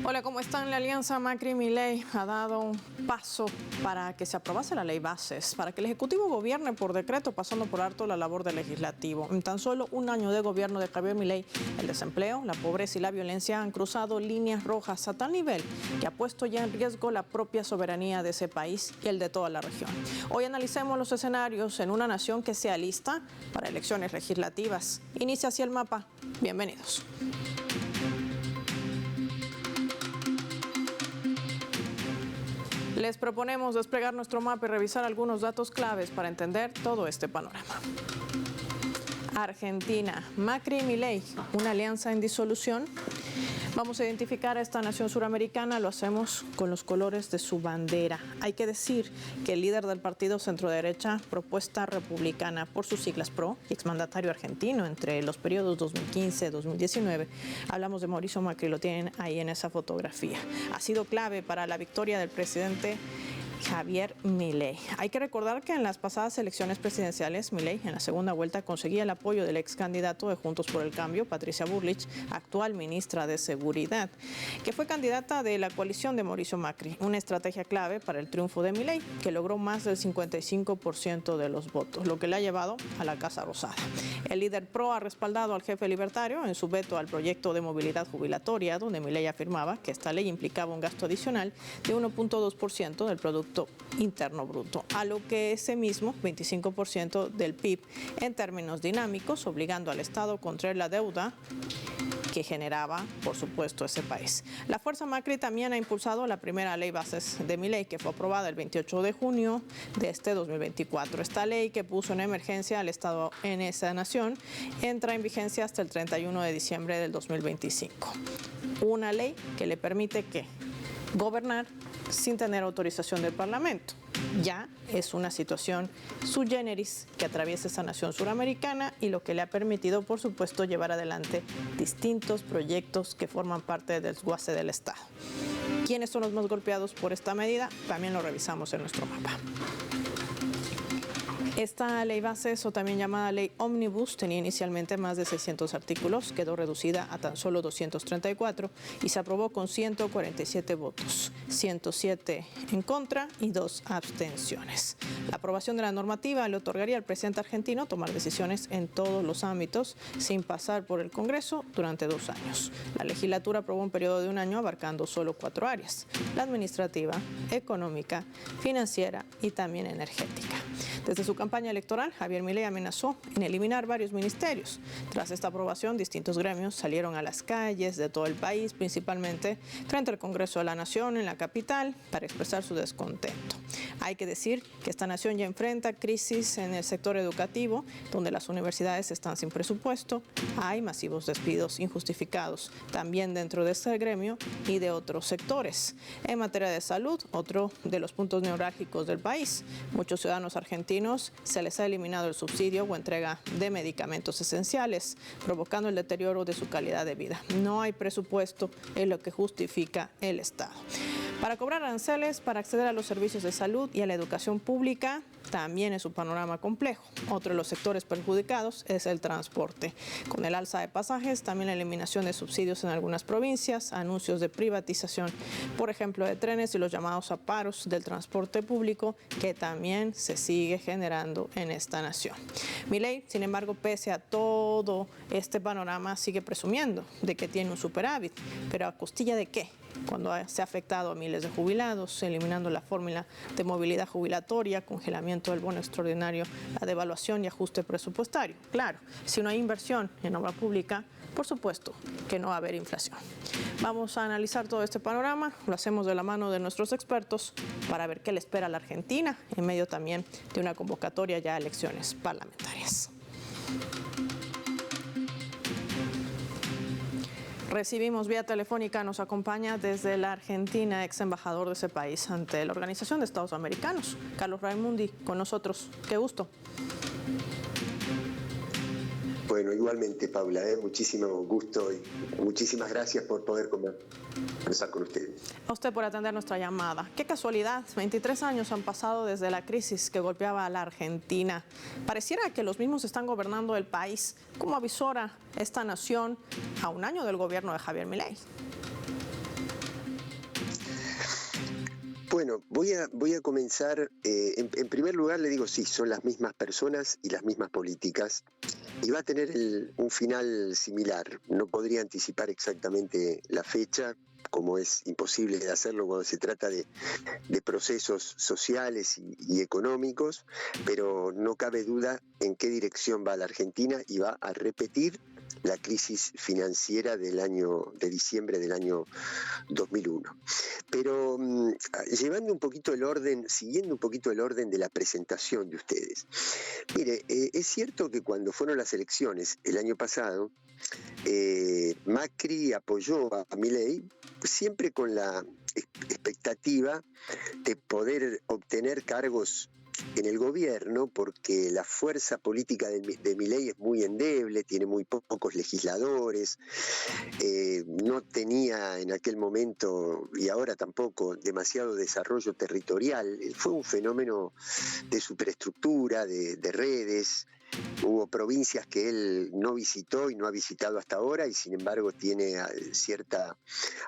Hola, ¿cómo están? La alianza Macri-Milei ha dado un paso para que se aprobase la ley Bases, para que el Ejecutivo gobierne por decreto, pasando por alto la labor del Legislativo. En tan solo un año de gobierno de Javier Milei, el desempleo, la pobreza y la violencia han cruzado líneas rojas a tal nivel que ha puesto ya en riesgo la propia soberanía de ese país y el de toda la región. Hoy analicemos los escenarios en una nación que sea lista para elecciones legislativas. Inicia así el mapa. Bienvenidos. Les proponemos desplegar nuestro mapa y revisar algunos datos claves para entender todo este panorama. Argentina, Macri y Milei, una alianza en disolución. Vamos a identificar a esta nación suramericana, lo hacemos con los colores de su bandera. Hay que decir que el líder del partido centroderecha Propuesta Republicana, por sus siglas PRO, y exmandatario argentino entre los periodos 2015-2019, hablamos de Mauricio Macri, lo tienen ahí en esa fotografía. Ha sido clave para la victoria del presidente Javier Milei. Hay que recordar que en las pasadas elecciones presidenciales, Milei en la segunda vuelta conseguía el apoyo del ex candidato de Juntos por el Cambio, Patricia Bullrich, actual ministra de Seguridad, que fue candidata de la coalición de Mauricio Macri. Una estrategia clave para el triunfo de Milei, que logró más del 55% de los votos, lo que le ha llevado a la Casa Rosada. El líder PRO ha respaldado al jefe libertario en su veto al proyecto de movilidad jubilatoria, donde Milei afirmaba que esta ley implicaba un gasto adicional de 1.2% del Producto Interno Bruto, a lo que ese mismo 25% del PIB en términos dinámicos, obligando al Estado a contraer la deuda que generaba, por supuesto, ese país. La Fuerza Macri también ha impulsado la primera ley Bases de Milei, que fue aprobada el 28 de junio de este 2024. Esta ley, que puso en emergencia al Estado en esa nación, entra en vigencia hasta el 31 de diciembre del 2025. Una ley que le permite ¿qué? Gobernar sin tener autorización del Parlamento. Ya es una situación sui generis que atraviesa esta nación suramericana y lo que le ha permitido, por supuesto, llevar adelante distintos proyectos que forman parte del desguace del Estado. ¿Quiénes son los más golpeados por esta medida? También lo revisamos en nuestro mapa. Esta ley Bases, o también llamada ley Omnibus, tenía inicialmente más de 600 artículos, quedó reducida a tan solo 234 y se aprobó con 147 votos, 107 en contra y 2 abstenciones. La aprobación de la normativa le otorgaría al presidente argentino tomar decisiones en todos los ámbitos sin pasar por el Congreso durante 2 años. La legislatura aprobó un periodo de un año abarcando solo 4 áreas: la administrativa, económica, financiera y también energética. Desde su campaña electoral, Javier Milei amenazó en eliminar varios ministerios. Tras esta aprobación, distintos gremios salieron a las calles de todo el país, principalmente frente al Congreso de la Nación en la capital, para expresar su descontento. Hay que decir que esta nación ya enfrenta crisis en el sector educativo, donde las universidades están sin presupuesto, hay masivos despidos injustificados también dentro de este gremio y de otros sectores. En materia de salud, otro de los puntos neurálgicos del país, muchos ciudadanos argentinos se les ha eliminado el subsidio o entrega de medicamentos esenciales, provocando el deterioro de su calidad de vida. No hay presupuesto, es lo que justifica el Estado. Para cobrar aranceles, para acceder a los servicios de salud y a la educación pública, también es un panorama complejo. Otro de los sectores perjudicados es el transporte. Con el alza de pasajes, también la eliminación de subsidios en algunas provincias, anuncios de privatización, por ejemplo, de trenes y los llamados a paros del transporte público, que también se sigue generando en esta nación. Milei, sin embargo, pese a todo este panorama, sigue presumiendo de que tiene un superávit. ¿Pero a costilla de qué? Cuando se ha afectado a miles de jubilados, eliminando la fórmula de movilidad jubilatoria, congelamiento del bono extraordinario, la devaluación y ajuste presupuestario. Claro, si no hay inversión en obra pública, por supuesto que no va a haber inflación. Vamos a analizar todo este panorama, lo hacemos de la mano de nuestros expertos para ver qué le espera a la Argentina, en medio también de una convocatoria ya a elecciones parlamentarias. Recibimos vía telefónica, nos acompaña desde la Argentina, ex embajador de ese país ante la Organización de Estados Americanos, Carlos Raimundi, con nosotros. Qué gusto. Bueno, igualmente, Paula, muchísimo gusto y muchísimas gracias por poder conversar con ustedes. A usted por atender nuestra llamada. Qué casualidad, 23 años han pasado desde la crisis que golpeaba a la Argentina. Pareciera que los mismos están gobernando el país. ¿Cómo avisora esta nación a un año del gobierno de Javier Milei? Bueno, voy a comenzar, en primer lugar le digo, sí, son las mismas personas y las mismas políticas, y va a tener un final similar. No podría anticipar exactamente la fecha, como es imposible de hacerlo cuando se trata de procesos sociales y económicos, pero no cabe duda en qué dirección va la Argentina y va a repetir la crisis financiera de diciembre del año 2001. Pero llevando un poquito el orden, siguiendo un poquito el orden de la presentación de ustedes. Mire, es cierto que cuando fueron las elecciones el año pasado, Macri apoyó a Milei siempre con la expectativa de poder obtener cargos en el gobierno, porque la fuerza política de Milei es muy endeble, tiene muy pocos legisladores, no tenía en aquel momento y ahora tampoco demasiado desarrollo territorial. Fue un fenómeno de superestructura, de redes. Hubo provincias que él no visitó y no ha visitado hasta ahora, y sin embargo tiene cierta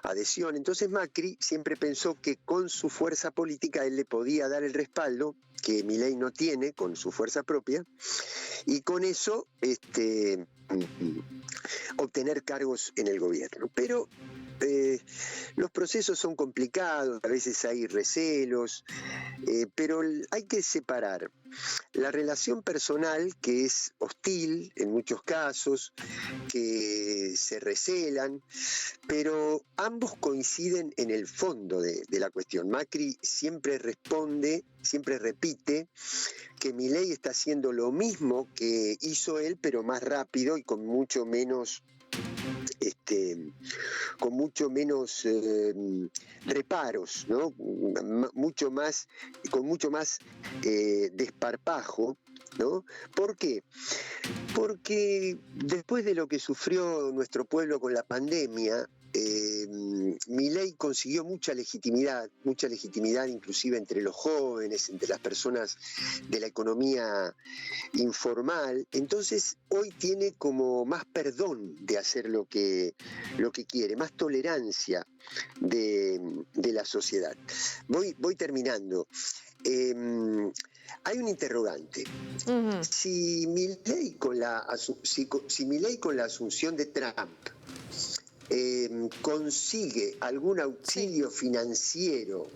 adhesión. Entonces Macri siempre pensó que con su fuerza política él le podía dar el respaldo que Milei no tiene con su fuerza propia, y con eso obtener cargos en el gobierno. Pero los procesos son complicados, a veces hay recelos, pero hay que separar la relación personal, que es hostil en muchos casos, que se recelan, pero ambos coinciden en el fondo de la cuestión. Macri siempre repite que Milei está haciendo lo mismo que hizo él, pero más rápido y con mucho menos reparos, ¿no? Con mucho más desparpajo, ¿no? ¿Por qué? Porque después de lo que sufrió nuestro pueblo con la pandemia, Milei consiguió mucha legitimidad inclusive entre los jóvenes, entre las personas de la economía informal. Entonces hoy tiene como más perdón de hacer lo que quiere, más tolerancia de la sociedad. Voy terminando. Hay un interrogante. Uh-huh. Si Milei con la asunción de Trump consigue algún auxilio financiero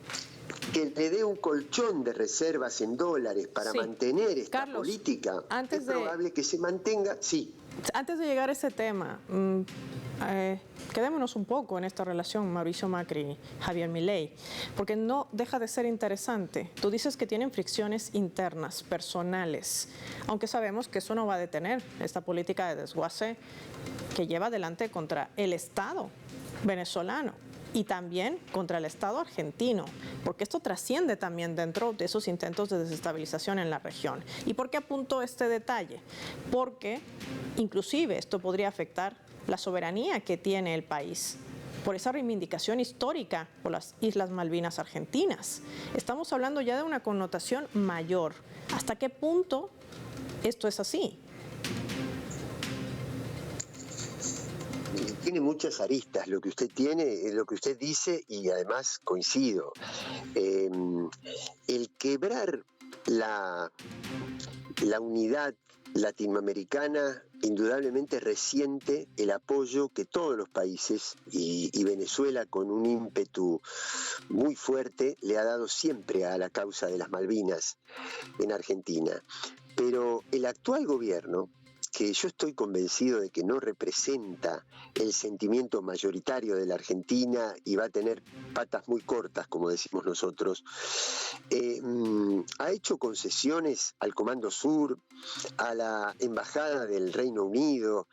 que le dé un colchón de reservas en dólares para mantener esta Carlos, política, es probable que se mantenga. Sí. Antes de llegar a ese tema, quedémonos un poco en esta relación Mauricio Macri, Javier Milei, porque no deja de ser interesante. Tú dices que tienen fricciones internas, personales, aunque sabemos que eso no va a detener esta política de desguace que lleva adelante contra el Estado venezolano y también contra el Estado argentino, porque esto trasciende también dentro de esos intentos de desestabilización en la región. ¿Y por qué apunto este detalle? Porque inclusive esto podría afectar la soberanía que tiene el país por esa reivindicación histórica por las Islas Malvinas argentinas. Estamos hablando ya de una connotación mayor. ¿Hasta qué punto esto es así? Tiene muchas aristas lo que usted tiene, lo que usted dice, y además coincido. El quebrar la unidad latinoamericana indudablemente resiente el apoyo que todos los países y Venezuela, con un ímpetu muy fuerte, le ha dado siempre a la causa de las Malvinas en Argentina. Pero el actual gobierno, que yo estoy convencido de que no representa el sentimiento mayoritario de la Argentina y va a tener patas muy cortas, como decimos nosotros, ha hecho concesiones al Comando Sur, a la Embajada del Reino Unido,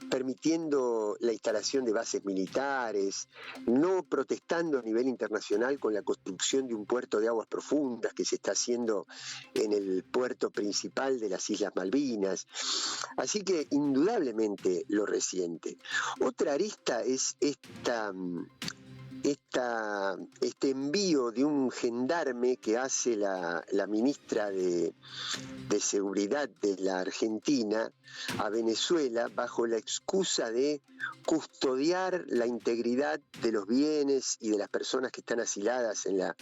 permitiendo la instalación de bases militares, no protestando a nivel internacional con la construcción de un puerto de aguas profundas que se está haciendo en el puerto principal de las Islas Malvinas. Así que indudablemente lo resiente. Otra arista es este envío de un gendarme que hace la ministra de Seguridad de la Argentina a Venezuela bajo la excusa de custodiar la integridad de los bienes y de las personas que están asiladas en la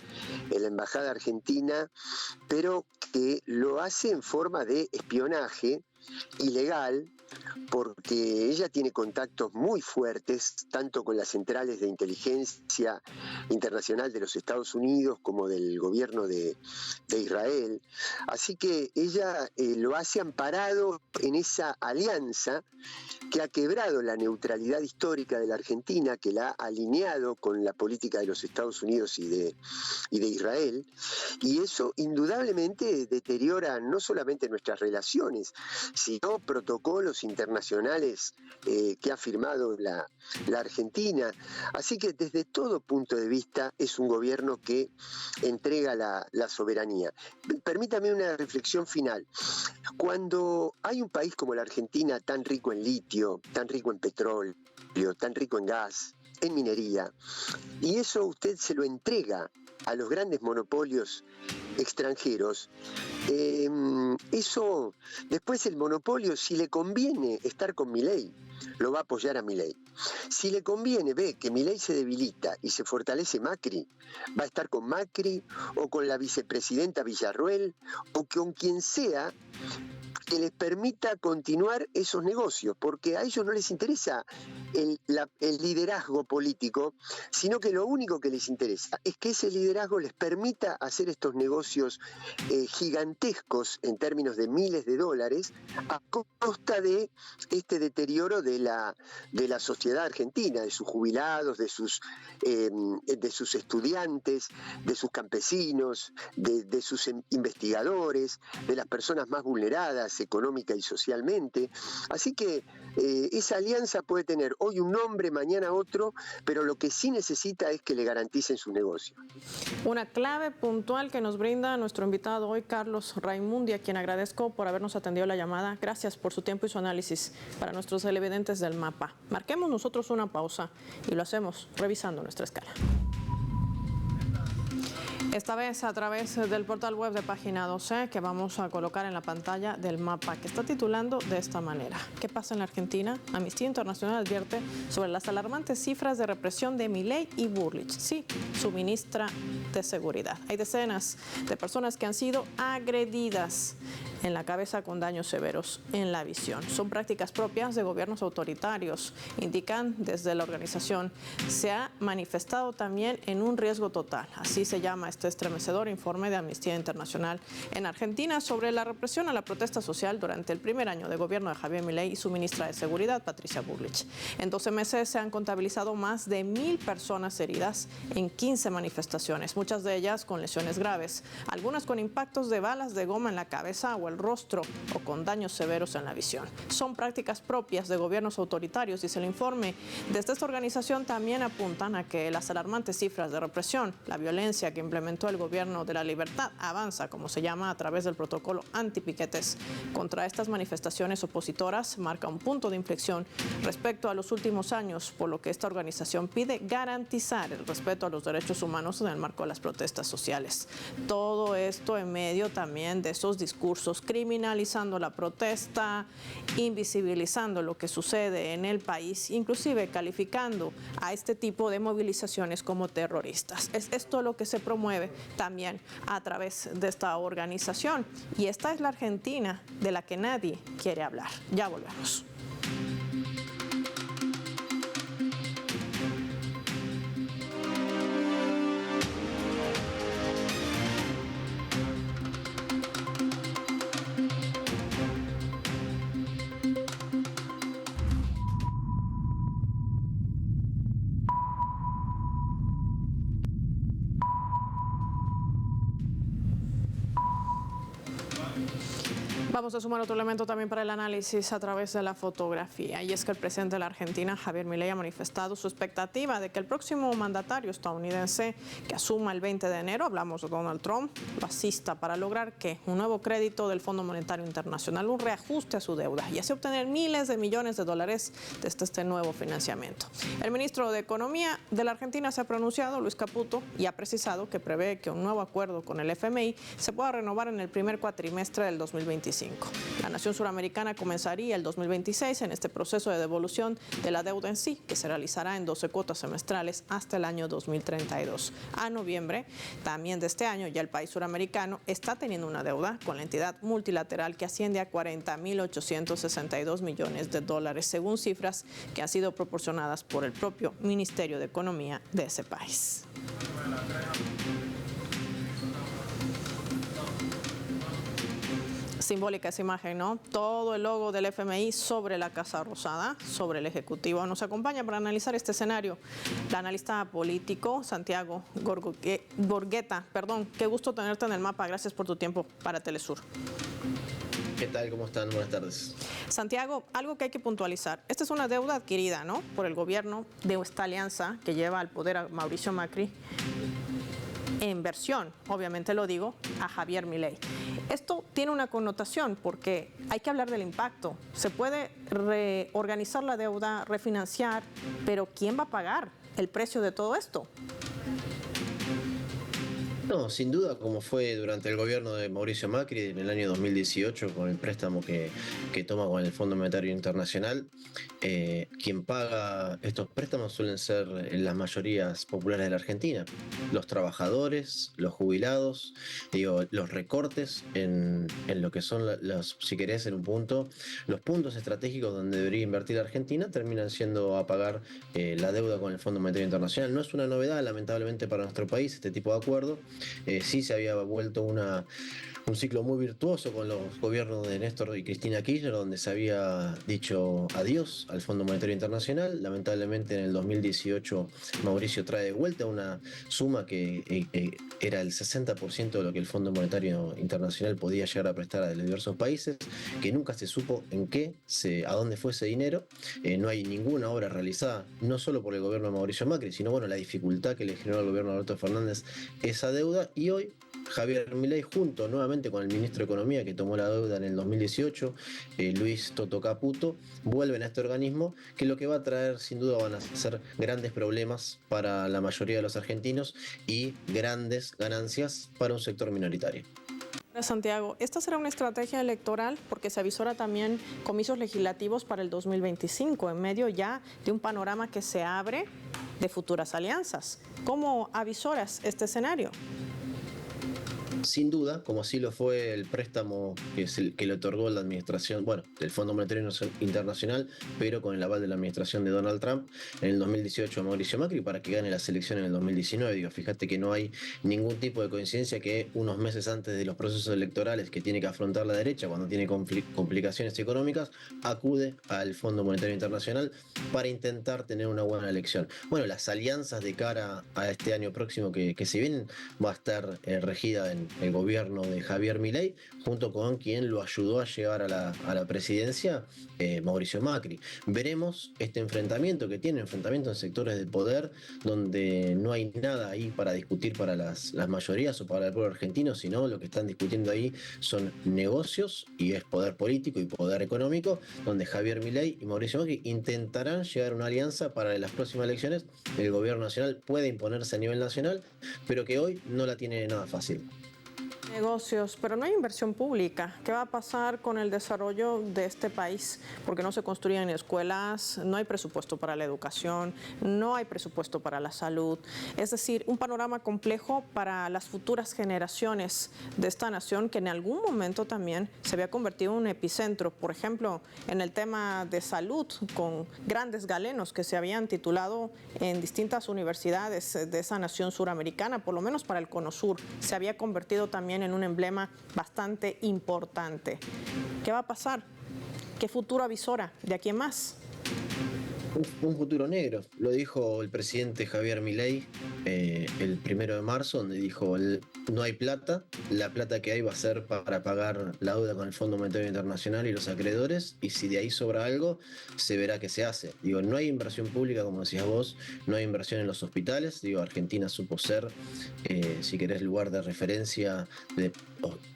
Embajada Argentina, pero que lo hace en forma de espionaje ilegal, porque ella tiene contactos muy fuertes, tanto con las centrales de inteligencia internacional de los Estados Unidos como del gobierno de Israel. Así que ella lo hace amparado en esa alianza que ha quebrado la neutralidad histórica de la Argentina, que la ha alineado con la política de los Estados Unidos y de Israel, y eso indudablemente deteriora no solamente nuestras relaciones, sino protocolos internacionales que ha firmado la Argentina. Así que desde todo punto de vista es un gobierno que entrega la soberanía. Permítame una reflexión final. Cuando hay un país como la Argentina tan rico en litio, tan rico en petróleo, tan rico en gas, en minería, y eso usted se lo entrega a los grandes monopolios extranjeros, eso después el monopolio, si le conviene estar con Milei, lo va a apoyar a Milei. Si le conviene, ve que Milei se debilita y se fortalece Macri, va a estar con Macri o con la vicepresidenta Villarruel o con quien sea que les permita continuar esos negocios, porque a ellos no les interesa el liderazgo político, sino que lo único que les interesa es que ese liderazgo les permita hacer estos negocios gigantescos en términos de miles de dólares a costa de este deterioro de la sociedad argentina, de sus jubilados, de sus estudiantes, de sus campesinos, de sus investigadores, de las personas más vulneradas económica y socialmente. Así que esa alianza puede tener hoy un nombre, mañana otro, pero lo que sí necesita es que le garanticen su negocio. Una clave puntual que nos brinda nuestro invitado hoy, Carlos Raimundi, a quien agradezco por habernos atendido la llamada. Gracias por su tiempo y su análisis para nuestros televidentes del mapa. Marquemos nosotros una pausa y lo hacemos revisando nuestra escala. Esta vez a través del portal web de Página 12, que vamos a colocar en la pantalla del mapa, que está titulando de esta manera: ¿Qué pasa en la Argentina? Amnistía Internacional advierte sobre las alarmantes cifras de represión de Milei y Burlich, sí, su ministra de Seguridad. Hay decenas de personas que han sido agredidas en la cabeza con daños severos en la visión. Son prácticas propias de gobiernos autoritarios, indican desde la organización. Se ha manifestado también en un riesgo total, así se llama este estremecedor informe de Amnistía Internacional en Argentina sobre la represión a la protesta social durante el primer año de gobierno de Javier Milei y su ministra de Seguridad, Patricia Burlich. En 12 meses se han contabilizado más de 1,000 personas heridas en 15 manifestaciones, muchas de ellas con lesiones graves, algunas con impactos de balas de goma en la cabeza o el rostro o con daños severos en la visión. Son prácticas propias de gobiernos autoritarios, dice el informe. Desde esta organización también apuntan a que las alarmantes cifras de represión, la violencia que implementó el gobierno de la libertad avanza, como se llama, a través del protocolo antipiquetes contra estas manifestaciones opositoras, marca un punto de inflexión respecto a los últimos años, por lo que esta organización pide garantizar el respeto a los derechos humanos en el marco de las protestas sociales. Todo esto en medio también de esos discursos criminalizando la protesta, invisibilizando lo que sucede en el país, inclusive calificando a este tipo de movilizaciones como terroristas. Es esto lo que se promueve también a través de esta organización. Y esta es la Argentina de la que nadie quiere hablar. Ya volvemos. Vamos a sumar otro elemento también para el análisis a través de la fotografía, y es que el presidente de la Argentina, Javier Milei, ha manifestado su expectativa de que el próximo mandatario estadounidense que asuma el 20 de enero, hablamos de Donald Trump, lo asista para lograr que un nuevo crédito del Fondo Monetario Internacional, un reajuste a su deuda y así obtener miles de millones de dólares desde este nuevo financiamiento. El ministro de Economía de la Argentina se ha pronunciado, Luis Caputo, y ha precisado que prevé que un nuevo acuerdo con el FMI se pueda renovar en el primer cuatrimestre del 2025. La nación suramericana comenzaría el 2026 en este proceso de devolución de la deuda en sí, que se realizará en 12 cuotas semestrales hasta el año 2032. A noviembre también de este año, ya el país suramericano está teniendo una deuda con la entidad multilateral que asciende a 40.862 millones de dólares, según cifras que han sido proporcionadas por el propio Ministerio de Economía de ese país. Simbólica esa imagen, ¿no? Todo el logo del FMI sobre la Casa Rosada, sobre el Ejecutivo. Nos acompaña para analizar este escenario el analista político Santiago Gorgueta. Qué gusto tenerte en el mapa. Gracias por tu tiempo para Telesur. ¿Qué tal? ¿Cómo están? Buenas tardes. Santiago, algo que hay que puntualizar. Esta es una deuda adquirida, ¿no?, por el gobierno de esta alianza que lleva al poder a Mauricio Macri, en versión, obviamente lo digo, a Javier Milei. Esto tiene una connotación porque hay que hablar del impacto. Se puede reorganizar la deuda, refinanciar, pero ¿quién va a pagar el precio de todo esto? No, sin duda, como fue durante el gobierno de Mauricio Macri en el año 2018 con el préstamo que toma con el Fondo Monetario Internacional, quien paga estos préstamos suelen ser las mayorías populares de la Argentina, los trabajadores, los jubilados, los recortes en lo que son los, si querés en un punto, los puntos estratégicos donde debería invertir la Argentina terminan siendo a pagar la deuda con el Fondo Monetario Internacional. No es una novedad, lamentablemente, para nuestro país este tipo de acuerdo. Sí se había vuelto un ciclo muy virtuoso con los gobiernos de Néstor y Cristina Kirchner, donde se había dicho adiós al Fondo Monetario Internacional. Lamentablemente en el 2018 Mauricio trae de vuelta una suma que era el 60% de lo que el Fondo Monetario Internacional podía llegar a prestar a diversos países, que nunca se supo a dónde fue ese dinero. No hay ninguna obra realizada, no solo por el gobierno de Mauricio Macri, sino la dificultad que le generó al gobierno de Alberto Fernández esa deuda. Y hoy Javier Milei, junto nuevamente con el ministro de Economía que tomó la deuda en el 2018, Luis Toto Caputo, vuelven a este organismo que lo que va a traer sin duda van a ser grandes problemas para la mayoría de los argentinos y grandes ganancias para un sector minoritario. Santiago, ¿esta será una estrategia electoral? Porque se avisora también comicios legislativos para el 2025, en medio ya de un panorama que se abre de futuras alianzas. ¿Cómo avisoras este escenario? Sin duda, como así lo fue el préstamo que le otorgó la administración, del Fondo Monetario Internacional, pero con el aval de la administración de Donald Trump en el 2018 a Mauricio Macri para que gane las elecciones en el 2019. Fíjate que no hay ningún tipo de coincidencia que unos meses antes de los procesos electorales que tiene que afrontar la derecha, cuando tiene complicaciones económicas, acude al Fondo Monetario Internacional para intentar tener una buena elección. Las alianzas de cara a este año próximo que se vienen va a estar regida en el gobierno de Javier Milei, junto con quien lo ayudó a llegar a la presidencia, Mauricio Macri. Veremos este enfrentamiento en sectores de poder, donde no hay nada ahí para discutir para las mayorías o para el pueblo argentino, sino lo que están discutiendo ahí son negocios y es poder político y poder económico, donde Javier Milei y Mauricio Macri intentarán llegar a una alianza para las próximas elecciones. El gobierno nacional puede imponerse a nivel nacional, pero que hoy no la tiene nada fácil. Negocios, pero no hay inversión pública. ¿Qué va a pasar con el desarrollo de este país? Porque no se construyen escuelas, no hay presupuesto para la educación, no hay presupuesto para la salud. Es decir, un panorama complejo para las futuras generaciones de esta nación que en algún momento también se había convertido en un epicentro. Por ejemplo, en el tema de salud, con grandes galenos que se habían titulado en distintas universidades de esa nación suramericana, por lo menos para el Cono Sur, se había convertido también en un emblema bastante importante. ¿Qué va a pasar? ¿Qué futuro avisora de aquí en más? un futuro negro. Lo dijo el presidente Javier Milei el 1 de marzo, donde dijo: no hay plata, la plata que hay va a ser para pagar la deuda con el Fondo Monetario Internacional y los acreedores, y si de ahí sobra algo, se verá qué se hace. Digo, no hay inversión pública, como decías vos, no hay inversión en los hospitales. Digo, Argentina supo ser, si querés, lugar de referencia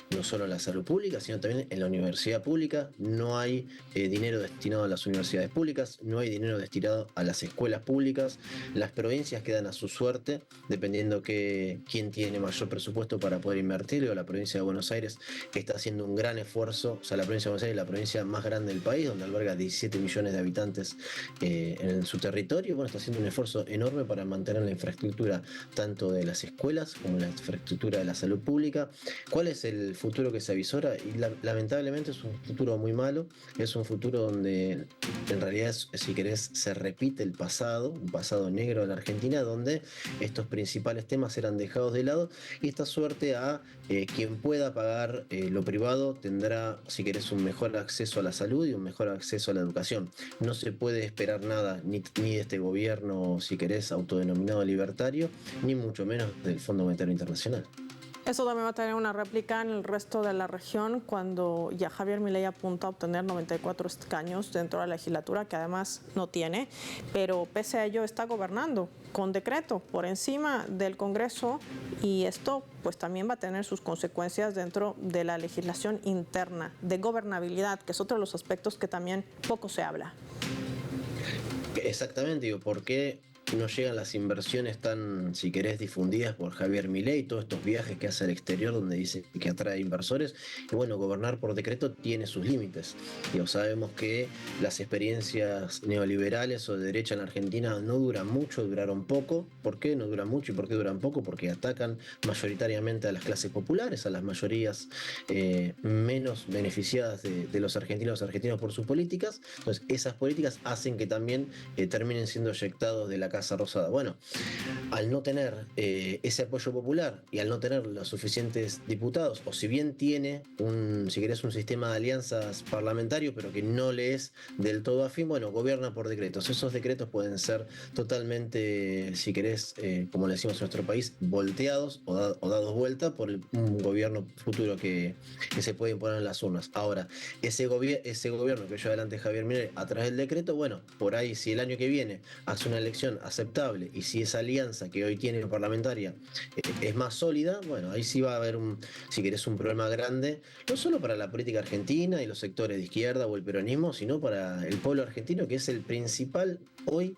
no solo en la salud pública, sino también en la universidad pública. No hay dinero destinado a las universidades públicas, no hay dinero destinado a las escuelas públicas. Las provincias quedan a su suerte, dependiendo quién tiene mayor presupuesto para poder invertir. La provincia de Buenos Aires está haciendo un gran esfuerzo. O sea, la provincia de Buenos Aires es la provincia más grande del país, donde alberga 17 millones de habitantes en su territorio. Bueno, está haciendo un esfuerzo enorme para mantener la infraestructura tanto de las escuelas como la infraestructura de la salud pública. ¿Cuál es el futuro que se avisora? Y lamentablemente es un futuro muy malo, es un futuro donde en realidad, si querés, se repite el pasado, un pasado negro de la Argentina, donde estos principales temas eran dejados de lado, y esta suerte a quien pueda pagar lo privado tendrá, si querés, un mejor acceso a la salud y un mejor acceso a la educación. No se puede esperar nada ni de este gobierno, si querés, autodenominado libertario, ni mucho menos del Fondo Monetario Internacional. Eso también va a tener una réplica en el resto de la región cuando ya Javier Milei apunta a obtener 94 escaños dentro de la legislatura, que además no tiene, pero pese a ello está gobernando con decreto por encima del Congreso, y esto pues también va a tener sus consecuencias dentro de la legislación interna de gobernabilidad, que es otro de los aspectos que también poco se habla. Exactamente, digo, ¿por qué no llegan las inversiones tan, si querés, difundidas por Javier Milei, todos estos viajes que hace al exterior donde dice que atrae inversores? Y bueno, gobernar por decreto tiene sus límites. Digo, sabemos que las experiencias neoliberales o de derecha en Argentina no duran mucho, duraron poco. ¿Por qué no duran mucho y por qué duran poco? Porque atacan mayoritariamente a las clases populares, a las mayorías menos beneficiadas de los argentinos por sus políticas. Entonces, esas políticas hacen que también terminen siendo eyectados de la Casa Rosada. Bueno, al no tener ese apoyo popular y al no tener los suficientes diputados, o si bien tiene si querés, un sistema de alianzas parlamentario, pero que no le es del todo afín, bueno, gobierna por decretos. Esos decretos pueden ser totalmente, si querés, como le decimos en nuestro país, volteados o dados vuelta por un gobierno futuro que se puede imponer en las urnas. Ahora, ese gobierno que lleva adelante Javier Milei a través del decreto, bueno, por ahí, si el año que viene hace una elección aceptable y si esa alianza que hoy tiene parlamentaria es más sólida, bueno, ahí sí va a haber si querés, un problema grande, no solo para la política argentina y los sectores de izquierda o el peronismo, sino para el pueblo argentino, que es el principal hoy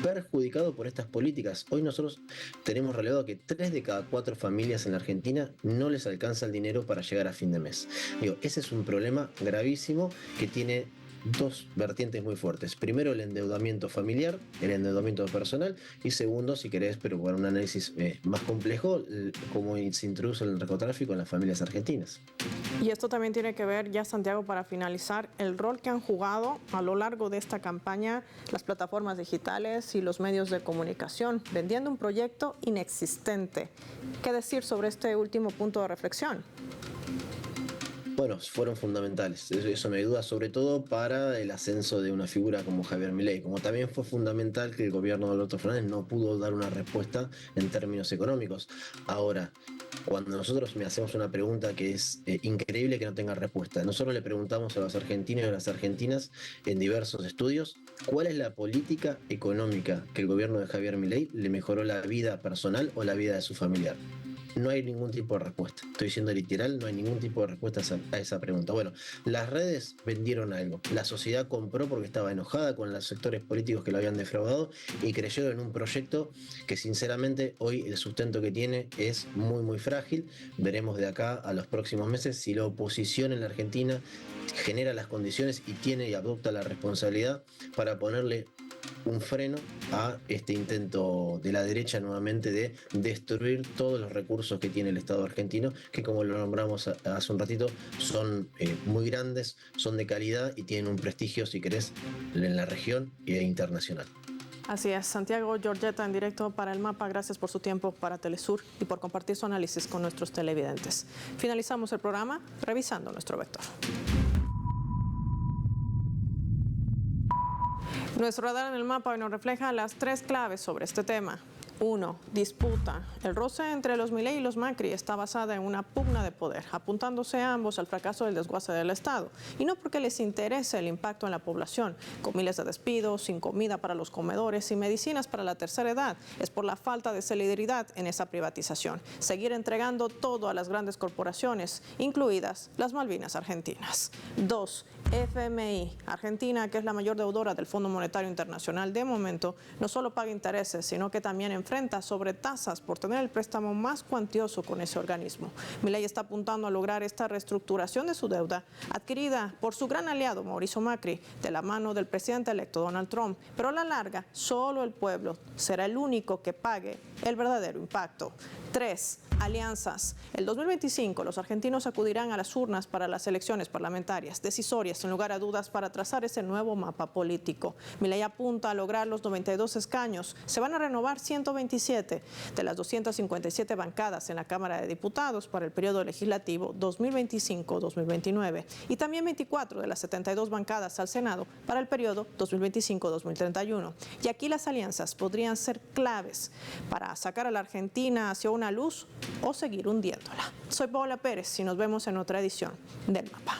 perjudicado por estas políticas. Hoy nosotros tenemos relevado que 3 de cada 4 familias en la Argentina no les alcanza el dinero para llegar a fin de mes. Digo, ese es un problema gravísimo que tiene dos vertientes muy fuertes. Primero, el endeudamiento familiar, el endeudamiento personal, y segundo, si querés, pero para un análisis más complejo, cómo se introduce el narcotráfico en las familias argentinas. Y esto también tiene que ver, ya Santiago, para finalizar, el rol que han jugado a lo largo de esta campaña las plataformas digitales y los medios de comunicación, vendiendo un proyecto inexistente. ¿Qué decir sobre este último punto de reflexión? Bueno, fueron fundamentales, eso me duda, sobre todo para el ascenso de una figura como Javier Milei, como también fue fundamental que el gobierno de Alberto Fernández no pudo dar una respuesta en términos económicos. Ahora, cuando nosotros me hacemos una pregunta que es increíble que no tenga respuesta, nosotros le preguntamos a los argentinos y a las argentinas en diversos estudios cuál es la política económica que el gobierno de Javier Milei le mejoró la vida personal o la vida de su familiar. No hay ningún tipo de respuesta. Estoy siendo literal, no hay ningún tipo de respuesta a esa pregunta. Bueno, las redes vendieron algo. La sociedad compró porque estaba enojada con los sectores políticos que lo habían defraudado y creyeron en un proyecto que sinceramente hoy el sustento que tiene es muy muy frágil. Veremos de acá a los próximos meses si la oposición en la Argentina genera las condiciones y tiene y adopta la responsabilidad para ponerle un freno a este intento de la derecha nuevamente de destruir todos los recursos que tiene el Estado argentino, que como lo nombramos hace un ratito, son muy grandes, son de calidad y tienen un prestigio, si querés, en la región e internacional. Así es, Santiago Giorgetta en directo para El Mapa. Gracias por su tiempo para Telesur y por compartir su análisis con nuestros televidentes. Finalizamos el programa revisando nuestro vector. Nuestro radar en el mapa hoy nos refleja las 3 claves sobre este tema. 1. Disputa. El roce entre los Milei y los Macri está basada en una pugna de poder, apuntándose ambos al fracaso del desguace del Estado. Y no porque les interese el impacto en la población, con miles de despidos, sin comida para los comedores y medicinas para la tercera edad. Es por la falta de solidaridad en esa privatización. Seguir entregando todo a las grandes corporaciones, incluidas las Malvinas argentinas. 2. FMI. Argentina, que es la mayor deudora del Fondo Monetario Internacional de momento, no solo paga intereses, sino que también enfrenta sobretasas por tener el préstamo más cuantioso con ese organismo. Milei está apuntando a lograr esta reestructuración de su deuda, adquirida por su gran aliado Mauricio Macri, de la mano del presidente electo Donald Trump. Pero a la larga, solo el pueblo será el único que pague el verdadero impacto. 3. Alianzas. El 2025 los argentinos acudirán a las urnas para las elecciones parlamentarias, decisorias sin lugar a dudas para trazar ese nuevo mapa político. Milei apunta a lograr los 92 escaños. Se van a renovar 127 de las 257 bancadas en la Cámara de Diputados para el periodo legislativo 2025-2029 y también 24 de las 72 bancadas al Senado para el periodo 2025-2031. Y aquí las alianzas podrían ser claves para sacar a la Argentina hacia una luz o seguir hundiéndola. Soy Paola Pérez y nos vemos en otra edición del Mapa.